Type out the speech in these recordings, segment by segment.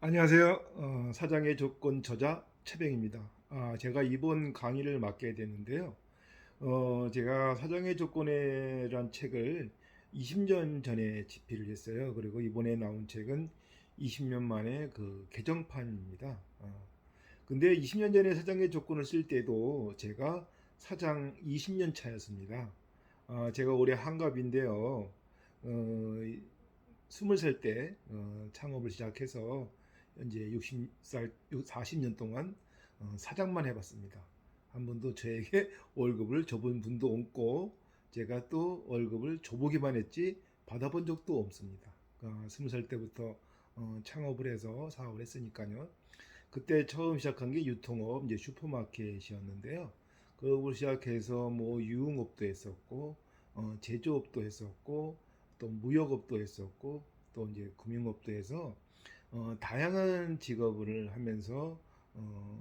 안녕하세요. 사장의 조건 저자 최병입니다. 제가 이번 강의를 맡게 됐는데요. 제가 사장의 조건에란 책을 20년 전에 집필을 했어요. 그리고 이번에 나온 책은 20년 만에 그 개정판입니다. 근데 20년 전에 사장의 조건을 쓸 때도 제가 사장 20년 차였습니다. 제가 올해 한갑인데요. 어, 20살 때 창업을 시작해서 현재 60살, 40년 동안 사장만 해봤습니다. 한 번도 저에게 월급을 줘본 분도 없고 제가 또 월급을 줘보기만 했지 받아본 적도 없습니다. 20살 때부터 창업을 해서 사업을 했으니까요. 그때 처음 시작한 게 유통업, 이제 슈퍼마켓이었는데요. 그걸 시작해서 뭐 유흥업도 했었고, 제조업도 했었고, 또 무역업도 했었고, 또 이제 금융업도 해서 다양한 직업을 하면서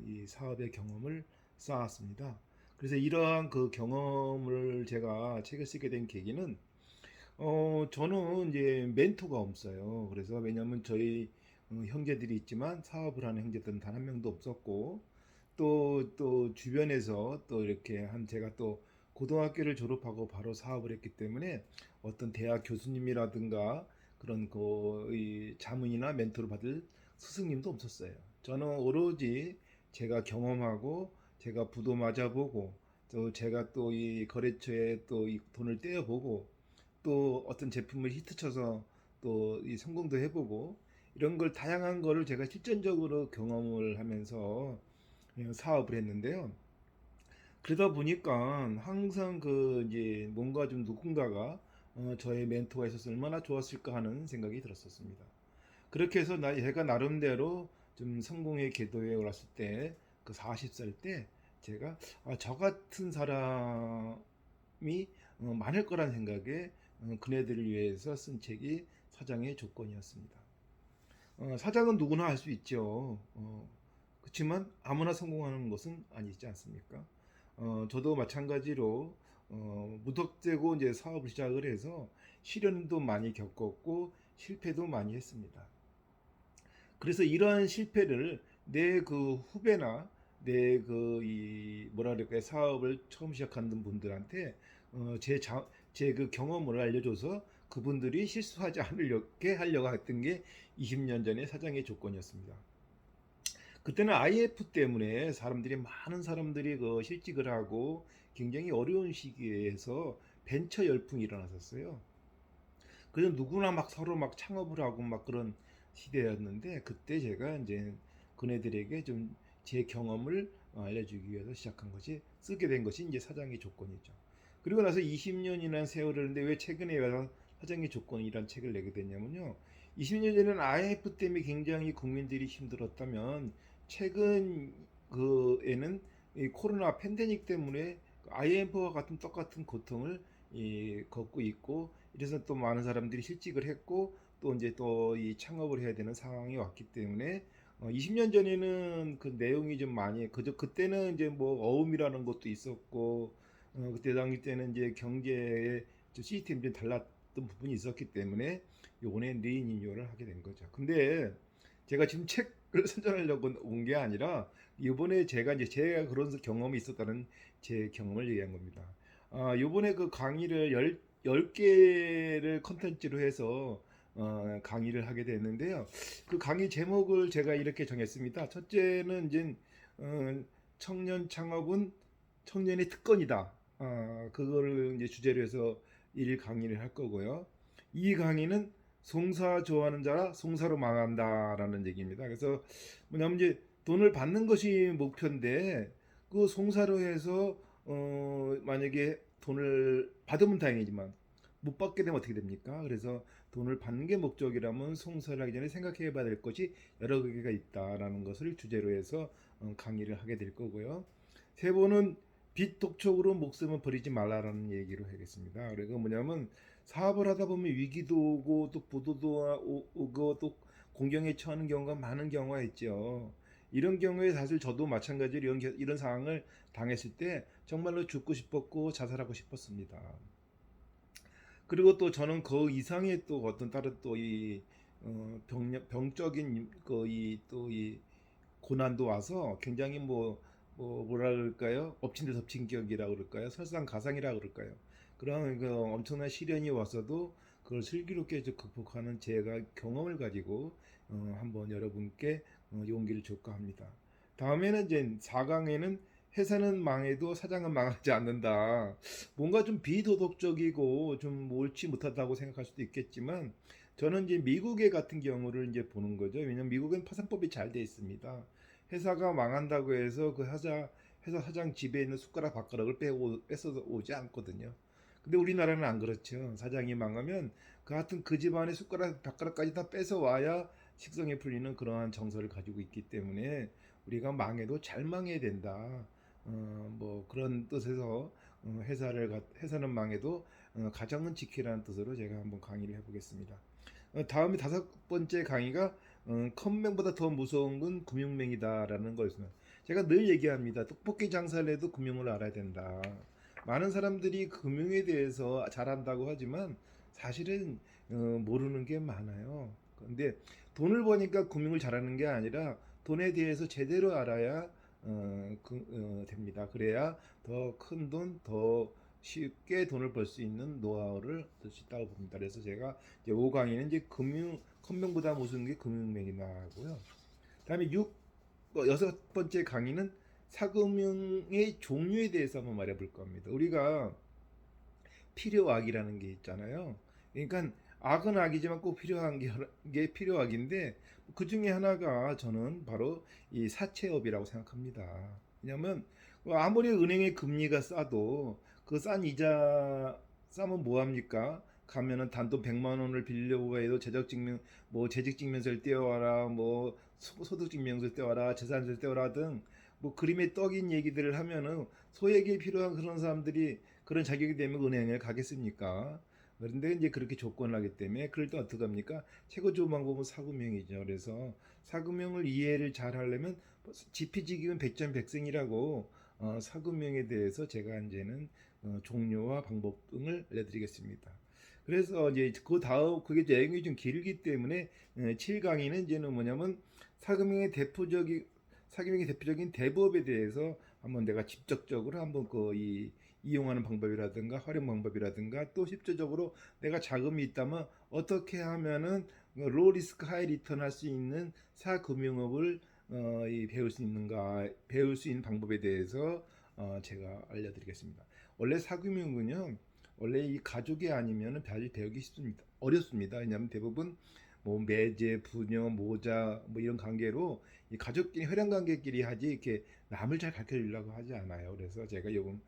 이 사업의 경험을 쌓았습니다. 그래서 이러한 그 경험을 제가 책을 쓰게 된 계기는 저는 이제 멘토가 없어요. 그래서 왜냐하면 저희 형제들이 있지만 사업을 하는 형제들은 단 한 명도 없었고 또 주변에서 또 이렇게 한 제가 또 고등학교를 졸업하고 바로 사업을 했기 때문에 어떤 대학 교수님이라든가 그런 이 자문이나 멘토를 받을 스승님도 없었어요. 저는 오로지 제가 경험하고 제가 부도 맞아보고 또 제가 또 이 거래처에 또 이 돈을 떼어보고 또 어떤 제품을 히트쳐서 또 이 성공도 해보고 이런 걸 다양한 거를 제가 실전적으로 경험을 하면서 사업을 했는데요. 그러다 보니까 항상 그 이제 뭔가 좀 누군가가 저의 멘토가 있었으면 얼마나 좋았을까 하는 생각이 들었었습니다. 그렇게 해서 제가 나름대로 좀 성공의 궤도에 올랐을 때 그 40살 때 제가 저 같은 사람이 많을 거란 생각에 그네들을 위해서 쓴 책이 사장의 조건이었습니다. 사장은 누구나 할 수 있죠. 그렇지만 아무나 성공하는 것은 아니지 않습니까? 저도 마찬가지로 무턱대고 이제 사업을 시작을 해서 시련도 많이 겪었고 실패도 많이 했습니다. 그래서 이러한 실패를 내 그 후배나 내 그 이 뭐라 그럴까요 사업을 처음 시작하는 분들한테 제 그 경험을 알려줘서 그분들이 실수하지 않으려게 하려고 했던 게 20년 전의 사장의 조건이었습니다. 그때는 IF 때문에 많은 사람들이 그 실직을 하고 굉장히 어려운 시기에서 벤처 열풍이 일어났었어요. 그래서 누구나 막 서로 막 창업을 하고 막 그런 시대였는데 그때 제가 이제 그네들에게 좀 제 경험을 알려주기 위해서 시작한 것이 쓰게 된 것이 이제 사장의 조건이죠. 그리고 나서 20년이나 세월을 했는데 왜 최근에 와서 사장의 조건이란 책을 내게 됐냐면요. 20년 전에는 IF 때문에 굉장히 국민들이 힘들었다면 최근 그에는 이 코로나 팬데믹 때문에 IMF와 같은 똑같은 고통을 겪고 있고 이래서 또 많은 사람들이 실직을 했고 또 이제 또 이 창업을 해야 되는 상황이 왔기 때문에 20년 전에는 그 내용이 좀 많이 그때는 이제 뭐 어음이라는 것도 있었고 그때 당시 때는 이제 경제의 시스템이 좀 달랐던 부분이 있었기 때문에 요번에 리니뉴얼을 하게 된 거죠. 근데 제가 지금 책을 선전하려고 온 게 아니라 이번에 제가 그런 경험이 있었다는 제 경험을 얘기한 겁니다. 요번에 그 강의를 10개를 컨텐츠로 해서 강의를 하게 됐는데요. 그 강의 제목을 제가 이렇게 정했습니다. 첫째는 이제 어, 청년 창업은 청년의 특권이다. 그거를 이제 주제로 해서 일 강의를 할 거고요. 이 강의는 송사 좋아하는 자라 송사로 망한다라는 얘기입니다. 그래서 뭐냐면 이제 돈을 받는 것이 목표인데 그 송사로 해서 만약에 돈을 받으면 다행이지만 못 받게 되면 어떻게 됩니까? 그래서 돈을 받는 게 목적이라면 송사를 하기 전에 생각해 봐야 될 것이 여러 개가 있다라는 것을 주제로 해서 강의를 하게 될 거고요. 세 번은 빚 독촉으로 목숨을 버리지 말라라는 얘기로 하겠습니다. 그리고 뭐냐면 사업을 하다 보면 위기도 오고 또 부도도 오고 또 공경에 처하는 경우가 많은 경우가 있죠. 이런 경우에 사실 저도 마찬가지로 이런 상황을 당했을 때 정말로 죽고 싶었고 자살하고 싶었습니다. 그리고 또 저는 그 이상의 또 어떤 다른 또 병적인 이 고난도 와서 굉장히 뭐라 그럴까요? 엎친 데 덮친 격이라 그럴까요? 설상가상이라 그럴까요? 그런 그 엄청난 시련이 왔어도 그걸 슬기롭게 극복하는 제가 경험을 가지고 한번 여러분께 용기를 줄까 합니다. 다음에는 이제 4강에는 회사는 망해도 사장은 망하지 않는다. 뭔가 좀 비도덕적이고 좀 옳지 못하다고 생각할 수도 있겠지만 저는 이제 미국의 같은 경우를 이제 보는 거죠. 왜냐하면 미국은 파산법이 잘 돼 있습니다. 회사가 망한다고 해서 그 회사 사장 집에 있는 숟가락 밥가락을 뺏어 오지 않거든요. 근데 우리나라는 안 그렇죠. 사장이 망하면 그 하여튼 그 집안의 숟가락 밥가락까지 다 뺏어 와야 식성이 풀리는 그러한 정서를 가지고 있기 때문에 우리가 망해도 잘 망해야 된다. 뭐 그런 뜻에서 회사는 망해도 가정은 지키라는 뜻으로 제가 한번 강의를 해보겠습니다. 다음에 5번째 강의가 컴맹보다 더 무서운 건 금융맹이다라는 거였습니다. 제가 늘 얘기합니다. 떡볶이 장사를 해도 금융을 알아야 된다. 많은 사람들이 금융에 대해서 잘한다고 하지만 사실은 모르는 게 많아요. 근데 돈을 버니까 금융을 잘하는 게 아니라 돈에 대해서 제대로 알아야 됩니다. 그래야 더 큰 돈, 더 쉽게 돈을 벌 수 있는 노하우를 얻을 수 있다고 봅니다. 그래서 제가 이제 5강의는 이제 금융보다 무슨 게 금융맥이나고요. 다음에 6번째 강의는 사금융의 종류에 대해서 한번 말해볼 겁니다. 우리가 필요악이라는 게 있잖아요. 그러니까 악은 악이지만 꼭 필요한 게 필요악인데 그 중에 하나가 저는 바로 이 사채업이라고 생각합니다. 왜냐하면 아무리 은행의 금리가 싸도 그 싼 이자 싸면 뭐 합니까? 가면은 단돈 100만 원을 빌려고 해도 재직증명서를 떼어와라, 뭐 소득증명서를 떼어와라, 재산세를 떼어와라 등 뭐 그림의 떡인 얘기들을 하면은 소액이 필요한 그런 사람들이 그런 자격이 되면 은행에 가겠습니까? 그런데 이제 그렇게 조건을 하기 때문에 그럴 때 어떻게 합니까? 최고 좋은 방법은 사금융이죠. 그래서 사금융을 이해를 잘 하려면 지피지기면 백전백승이라고 사금융에 대해서 제가 이제는 종류와 방법 등을 알려드리겠습니다. 그래서 이제 그 다음 그게 내용이 좀 길기 때문에 7강의는 이제는 뭐냐면 사금융의 대표적인 사금융의 대표적인 대부업에 대해서 한번 내가 직접적으로 한번 이용하는 방법이라든가 활용 방법이라든가 또 실질적으로 내가 자금이 있다면 어떻게 하면은 로 리스크 하이 리턴 할 수 있는 사금융업을 배울 수 있는 방법에 대해서 제가 알려드리겠습니다. 원래 사금융은요, 원래 이 가족이 아니면은 배우기 쉽습니다. 어렵습니다. 왜냐하면 대부분 뭐 매제, 부녀, 모자 뭐 이런 관계로 이 가족끼리 혈연 관계끼리 하지 이렇게 남을 잘 가르쳐 주려고 하지 않아요. 그래서 제가 요번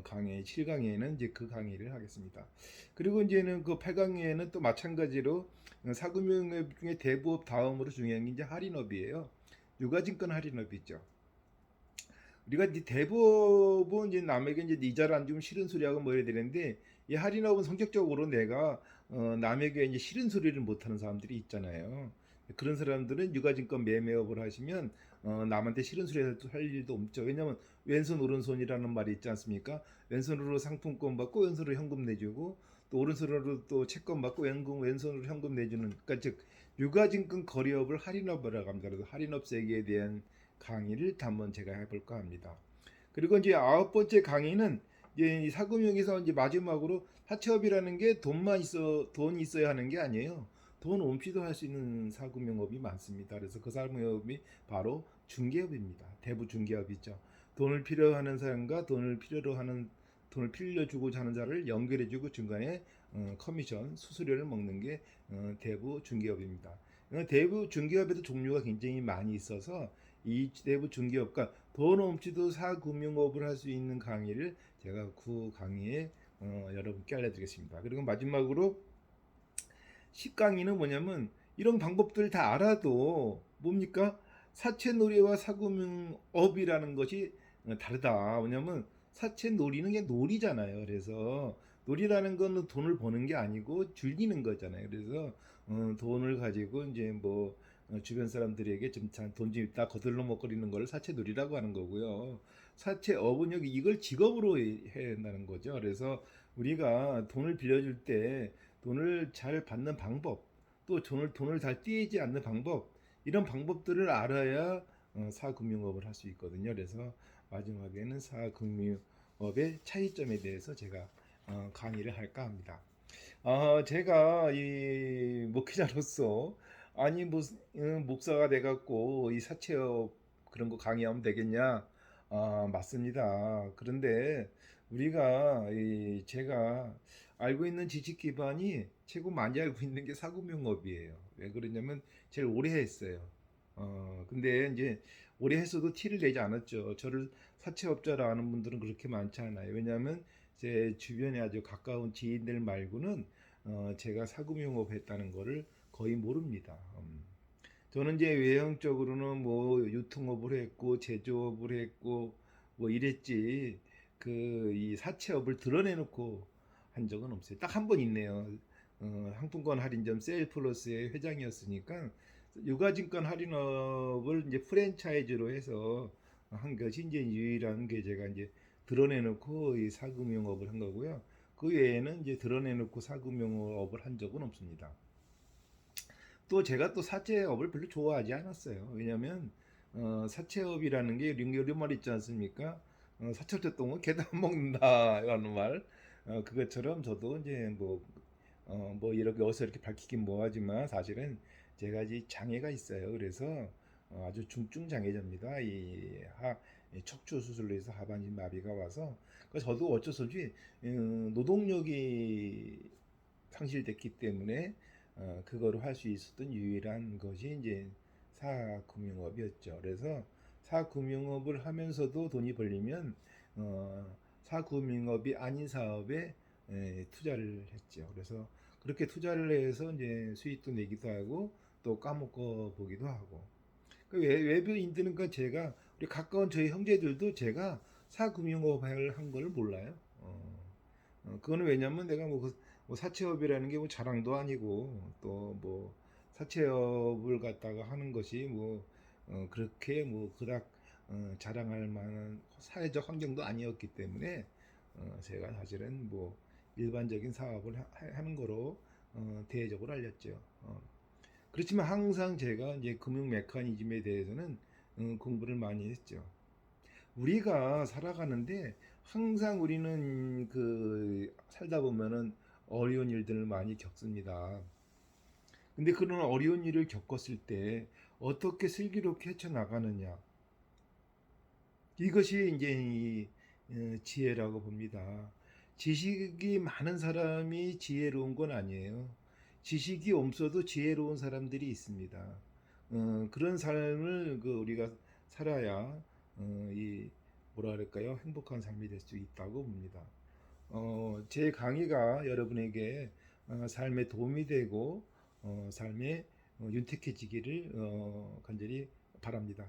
강의 7강에는 이제 그 강의를 하겠습니다. 그리고 이제는 그 8강에는 또 마찬가지로 사금융업 중에 대부업 다음으로 중요한 게 이제 할인업이에요. 유가증권 할인업이죠. 우리가 이제 대부분 이제 남에게 이제 이자를 안 주면 싫은 소리하고 뭐 이래야 되는데 이 할인업은 성격적으로 내가 남에게 이제 싫은 소리를 못하는 사람들이 있잖아요. 그런 사람들은 유가증권 매매업을 하시면 남한테 싫은 소리 할 일도 없죠. 왜냐하면 왼손 오른손이라는 말이 있지 않습니까? 왼손으로 상품권 받고 왼손으로 현금 내주고 또 오른손으로 또 채권 받고 왼손으로 현금 내주는 그러니까 즉 유가증권 거래업을 할인업이라고 합니다. 그래서 할인업 세계에 대한 강의를 한번 제가 해볼까 합니다. 그리고 이제 9번째 강의는 이제 이 사금융에서 이제 마지막으로 사채업이라는 게 돈이 있어야 하는 게 아니에요. 돈 없이도 할 수 있는 사금융업이 많습니다. 그래서 그 사금융업이 바로 중개업입니다. 대부 중개업이죠. 돈을 필요하는 사람과 돈을 빌려주고자 하는 자를 연결해주고 중간에 커미션, 수수료를 먹는 게 대부 중개업입니다. 대부 중개업에도 종류가 굉장히 많이 있어서 이 대부 중개업과 돈 없이도 사금융업을 할 수 있는 강의를 제가 그 강의에 여러분께 알려드리겠습니다. 그리고 마지막으로 10강의는 뭐냐면 이런 방법들 다 알아도 뭡니까? 사채놀이와 사금융업이라는 것이 다르다. 왜냐면 사채놀이는 게 놀이잖아요. 그래서 놀이라는 건 돈을 버는 게 아니고 즐기는 거잖아요. 그래서 돈을 가지고 이제 뭐 주변 사람들에게 좀돈좀 있다 거들러 먹거리는 걸 사채놀이라고 하는 거고요. 사채업은 여기 이걸 직업으로 해야 한다는 거죠. 그래서 우리가 돈을 빌려줄 때 돈을 잘 받는 방법, 또 돈을 잘 떼지 않는 방법, 이런 방법들을 알아야 사금융업을 할 수 있거든요. 그래서 마지막에는 사금융업의 차이점에 대해서 제가 강의를 할까 합니다. 제가 이 목회자로서 아니 무슨 목사가 돼갖고 이 사채업 그런 거 강의하면 되겠냐? 맞습니다. 그런데 우리가 제가 알고 있는 지식 기반이 최고 많이 알고 있는 게 사금융업이에요. 왜 그러냐면 제일 오래 했어요. 근데 이제 오래 했어도 티를 내지 않았죠. 저를 사채업자라 아는 분들은 그렇게 많지 않아요. 왜냐하면 제 주변에 아주 가까운 지인들 말고는 제가 사금융업 했다는 거를 거의 모릅니다. 저는 이제 외형적으로는 뭐 유통업을 했고 제조업을 했고 뭐 이랬지 그 이 사채업을 드러내놓고 한 적은 없어요. 딱 한 번 있네요. 상품권 할인점 세일플러스의 회장이었으니까 유가증권 할인업을 이제 프랜차이즈로 해서 한 것이 이제 유일한 게 제가 이제 드러내놓고 이 사금융업을 한 거고요. 그 외에는 이제 드러내놓고 사금융업을 한 적은 없습니다. 또 제가 또 사채업을 별로 좋아하지 않았어요. 왜냐하면 사채업이라는 게 이런 말 있지 않습니까? 사철제 똥은 개도 안 먹는다라는 말. 그것처럼 저도 이제 뭐 이렇게 어서 이렇게 밝히긴 뭐하지만 사실은 제가 이제 장애가 있어요. 그래서 아주 중증 장애자입니다. 이 척추 수술로 해서 하반신 마비가 와서 그래서 저도 어쩔 수 없이 노동력이 상실됐기 때문에 그거를 할 수 있었던 유일한 것이 이제 사금융업이었죠. 그래서 사금융업을 하면서도 돈이 벌리면 사금융업이 아닌 사업에 투자를 했죠. 그래서 그렇게 투자를 해서 이제 수익도 내기도 하고 또 까먹어 보기도 하고. 그 외부인들은 그 제가 우리 가까운 저희 형제들도 제가 사금융업을 한 걸 몰라요. 그거는 왜냐면 내가 뭐 사채업이라는 게 뭐 자랑도 아니고 또 뭐 사채업을 갖다가 하는 것이 뭐 그렇게 뭐 그닥 자랑할 만한 사회적 환경도 아니었기 때문에 제가 사실은 뭐 일반적인 사업을 하는 거로 대외적으로 알렸죠. 그렇지만 항상 제가 이제 금융 메커니즘에 대해서는 공부를 많이 했죠. 우리가 살아가는데 항상 우리는 그 살다 보면은 어려운 일들을 많이 겪습니다. 근데 그런 어려운 일을 겪었을 때 어떻게 슬기롭게 헤쳐나가느냐. 이것이 이제 지혜라고 봅니다. 지식이 많은 사람이 지혜로운 건 아니에요. 지식이 없어도 지혜로운 사람들이 있습니다. 그런 삶을 우리가 살아야 이 뭐라 그럴까요? 행복한 삶이 될 수 있다고 봅니다. 제 강의가 여러분에게 삶에 도움이 되고 삶에 윤택해지기를 간절히 바랍니다.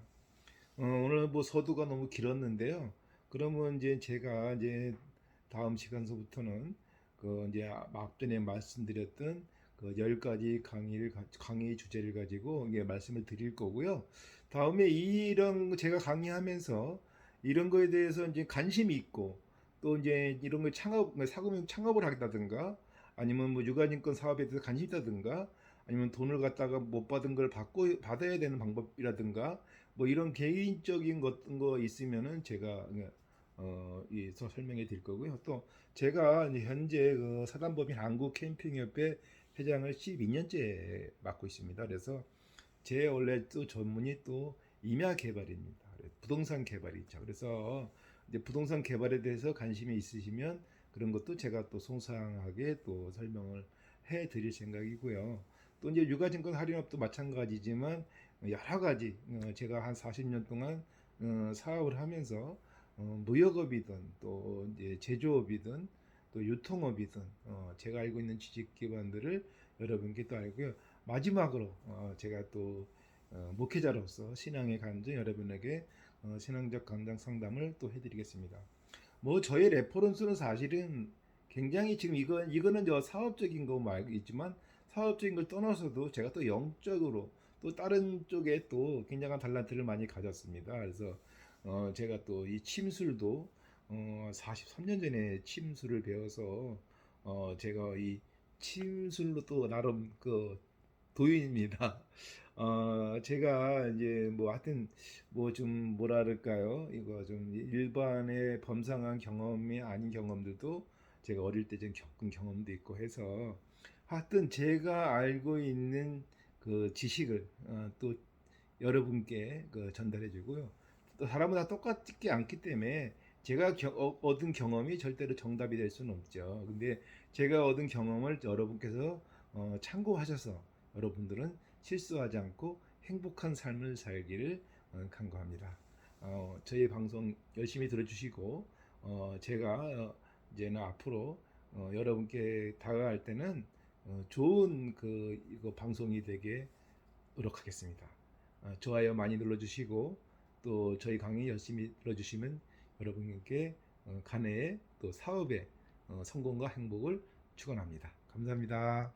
오늘 뭐 서두가 너무 길었는데요. 그러면 이제 제가 이제 다음 시간서부터는 그 이제 앞전에 말씀드렸던 그 10가지 강의 주제를 가지고 이게 말씀을 드릴 거고요. 다음에 이런 제가 강의하면서 이런 거에 대해서 이제 관심이 있고 또 이제 이런 거 사금융 창업을 하겠다든가 아니면 뭐 유가증권 사업에 대해서 관심이 있다든가 아니면 돈을 갖다가 못 받은 걸 받아야 되는 방법이라든가 뭐 이런 개인적인 거 있으면은 제가 설명해 드릴 거고요. 또 제가 현재 그 사단법인 한국 캠핑협회 회장을 12년째 맡고 있습니다. 그래서 제 원래 또 전문이 또 임야 개발입니다. 부동산 개발이죠. 그래서 이제 부동산 개발에 대해서 관심이 있으시면 그런 것도 제가 또 송상하게 또 설명을 해 드릴 생각이고요. 또 이제 유가증권 할인업도 마찬가지지만 여러 가지 제가 한 40년 동안 사업을 하면서 무역업이든 또 이제 제조업이든 또 유통업이든 제가 알고 있는 지식 기반들을 여러분께 또 알고요. 마지막으로 제가 또 목회자로서 신앙의 간증 여러분에게 신앙적 감당 상담을 또 해드리겠습니다. 뭐 저의 레퍼런스는 사실은 굉장히 지금 이거는 저 사업적인 거 말고 있지만 사업적인 걸 떠나서도 제가 또 영적으로 또 다른 쪽에 또 굉장한 달란트를 많이 가졌습니다. 그래서 제가 또 이 침술도 43년 전에 침술을 배워서 제가 이 침술로 또 나름 그 도윤입니다. 제가 이제 뭐 하여튼 뭐 좀 뭐라 그럴까요? 이거 좀 일반의 범상한 경험이 아닌 경험들도 제가 어릴 때 좀 겪은 경험도 있고 해서 하여튼 제가 알고 있는 그 지식을 또 여러분께 그 전달해 주고요. 또 사람은 다 똑같지 않기 때문에 제가 얻은 경험이 절대로 정답이 될 수는 없죠. 근데 제가 얻은 경험을 여러분께서 참고하셔서 여러분들은 실수하지 않고 행복한 삶을 살기를 간구합니다. 저희 방송 열심히 들어주시고 제가 이제는 앞으로 여러분께 다가갈 때는 좋은 그 이거 방송이 되게 노력하겠습니다. 좋아요 많이 눌러주시고 또 저희 강의 열심히 들어주시면 여러분께 간회에 또 사업에 성공과 행복을 축원합니다. 감사합니다.